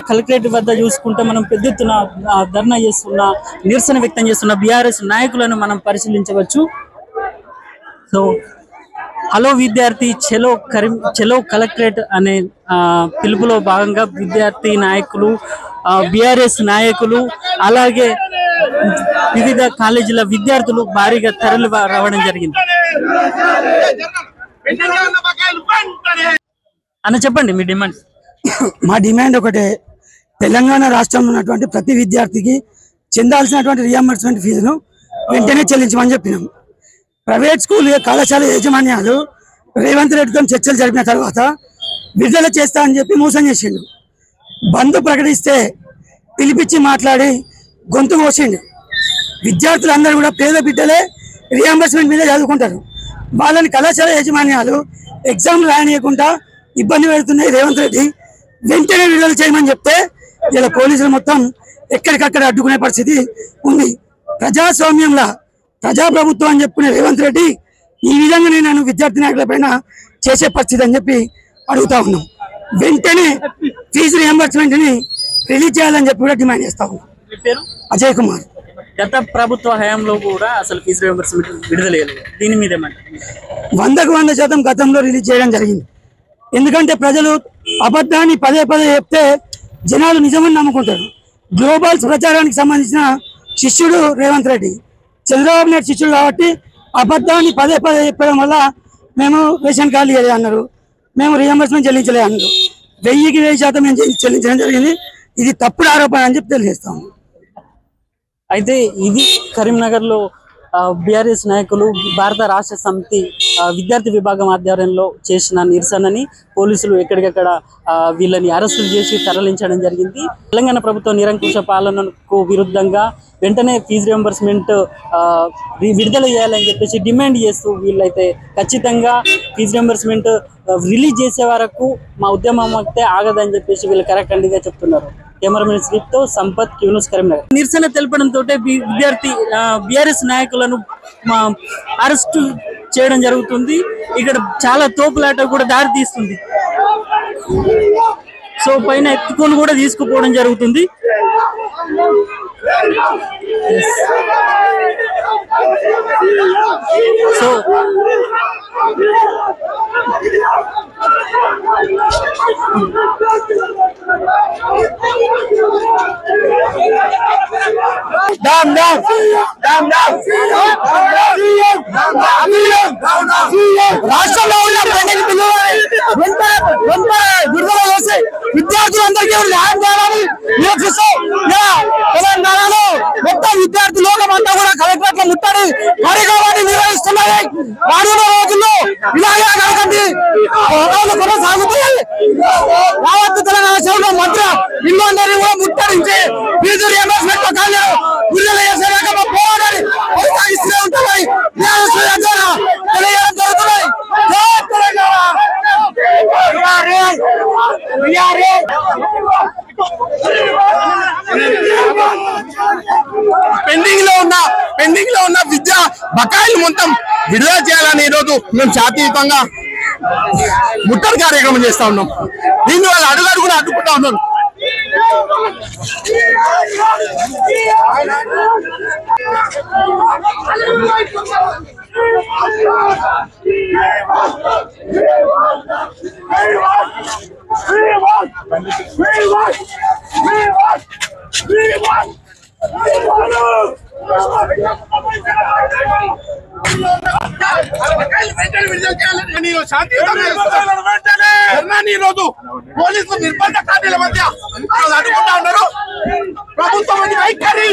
Collectorate వద్ద చూసుకుంటే మనం పెద్ద ఎత్తున ధర్నా చేస్తున్న నిరసన వ్యక్తం చేస్తున్న బీఆర్ఎస్ నాయకులను మనం పరిశీలించవచ్చు. సో హలో విద్యార్థి చెలో కలెక్టరేట్ అనే పిలుపులో భాగంగా విద్యార్థి నాయకులు, బీఆర్ఎస్ నాయకులు, అలాగే వివిధ కాలేజీల విద్యార్థులు భారీగా తరలి రావడం జరిగింది. అన్న చెప్పండి మీ డిమాండ్. మా డిమాండ్ ఒకటే, తెలంగాణ రాష్ట్రంలో ఉన్నటువంటి ప్రతి విద్యార్థికి చెందాల్సినటువంటి రియంబర్స్మెంట్ ఫీజును వెంటనే చెల్లించమని చెప్పినాం. ప్రైవేట్ స్కూల్ కళాశాల యాజమాన్యాలు రేవంత్ రెడ్డితో చర్చలు జరిపిన తర్వాత విడుదల చేస్తా అని చెప్పి మోసం చేసిండు. బంద్ ప్రకటిస్తే పిలిపించి మాట్లాడి గొంతు కోసిండు. విద్యార్థులందరూ కూడా పేద బిడ్డలే రియంబర్స్మెంట్ మీద చదువుకుంటారు. వాళ్ళని కళాశాల యాజమాన్యాలు ఎగ్జామ్ రాయనీయకుండా ఇబ్బంది పెడుతున్నాయి. రేవంత్ రెడ్డి వెంటనే విడుదల చేయమని చెప్తే ఇలా పోలీసులు మొత్తం ఎక్కడికక్కడ అడ్డుకునే పరిస్థితి ఉంది. ప్రజాస్వామ్యంలో ప్రజాప్రభుత్వం అని చెప్పుకునే రేవంత్ రెడ్డి ఈ విధంగా నేను విద్యార్థి నాయకుల పైన చేసే పరిస్థితి అని చెప్పి అడుగుతా ఉన్నాం. వెంటనే ఫీజు రియంబర్స్మెంట్ ని రిలీజ్ చేయాలని చెప్పి కూడా డిమాండ్ చేస్తా ఉన్నాం. అజయ్ కుమార్. గత ప్రభుత్వ హయాంలో కూడా అసలు ఫీజు రియంబర్స్మెంట్ విడుదల చేయలేదు. దీని మీద ఏమంటారు? 100% గతంలో రిలీజ్ చేయడం జరిగింది. ఎందుకంటే ప్రజలు అబద్ధాన్ని పదే పదే చెప్తే జనాలు నిజమని నమ్ముకుంటారు. గ్లోబల్స్ ప్రచారానికి సంబంధించిన శిష్యుడు రేవంత్ రెడ్డి, చంద్రబాబు నాయుడు శిష్యుడు కాబట్టి అబద్ధాన్ని పదే పదే చెప్పడం వల్ల మేము రేషన్ కార్డు ఇవ్వలే అన్నారు, మేము రియంబర్స్మెంట్ చెల్లించలే అన్నారు. 1000కి 1000% మేము చెల్లించడం జరిగింది. ఇది తప్పుడు ఆరోపణ అని చెప్పి తెలియజేస్తాము. అయితే ఇది కరీంనగర్లో బీఆర్ఎస్ నాయకులు భారత రాష్ట్ర సమితి విద్యార్థి విభాగం ఆధ్వర్యంలో చేసిన నిరసనని పోలీసులు ఎక్కడికక్కడ వీళ్ళని అరెస్టులు చేసి తరలించడం జరిగింది. తెలంగాణ ప్రభుత్వ నిరంకుశ పాలనకు విరుద్ధంగా వెంటనే ఫీజు రియంబర్స్మెంట్ విడుదల చేయాలని చెప్పేసి డిమాండ్ చేస్తూ వీళ్ళైతే ఖచ్చితంగా ఫీజు రియంబర్స్మెంట్ రిలీజ్ చేసే వరకు మా ఉద్యమం అయితే ఆగదని చెప్పేసి వీళ్ళు కరెక్ట్గా చెప్తున్నారు. కెమెరామెన్ స్లిప్తో సంపత్, యూనుస్, కరీంనగర్. నిరసన తెలపడంతో విద్యార్థి బీఆర్ఎస్ నాయకులను అరెస్టు చేయడం జరుగుతుంది. ఇక్కడ చాలా తోపులాట కూడా దారి తీస్తుంది. సో పైన ఎత్తుకొని కూడా తీసుకుపోవడం జరుగుతుంది. సో రాష్ట్రంలో ఉన్న విడుదల చేసి విద్యార్థులందరికీ న్యాయం చేయాలని తెలంగాణలో మొత్తం విద్యార్థి లోకం అంతా కూడా కలెక్టరేట్ లో ముట్టడి కార్యక్రమాన్ని నిర్వహిస్తున్నాయి. రానున్న రోజుల్లో ఇలాగే కలకండి కొనసాగుతాయి. యావత్తు తెలంగాణ సభలో మధ్య ఇల్లందరినీ కూడా ముట్టడించి ఫీజు రియంబర్స్మెంట్ విడుదల చేసేదాకా మా పోరాటాన్ని కొనసాగిస్తూనే ఉంటాయి. తెలియజేయడం జరుగుతున్నాయి. పెండింగ్ లో ఉన్న విద్యా బకాయిలు మొత్తం విడుదల చేయాలని ఈరోజు మేము శాంతియుతంగా ముట్టడి కార్యక్రమం చేస్తా ఉన్నాం. దీన్ని వాళ్ళు అడుగడుగున అడ్డుకుంటా ఉన్నారు. పోలీసులు నిర్బంధ కార్యాల మధ్య అడ్డుకుంటా ఉన్నారు. ప్రభుత్వం వైఖరి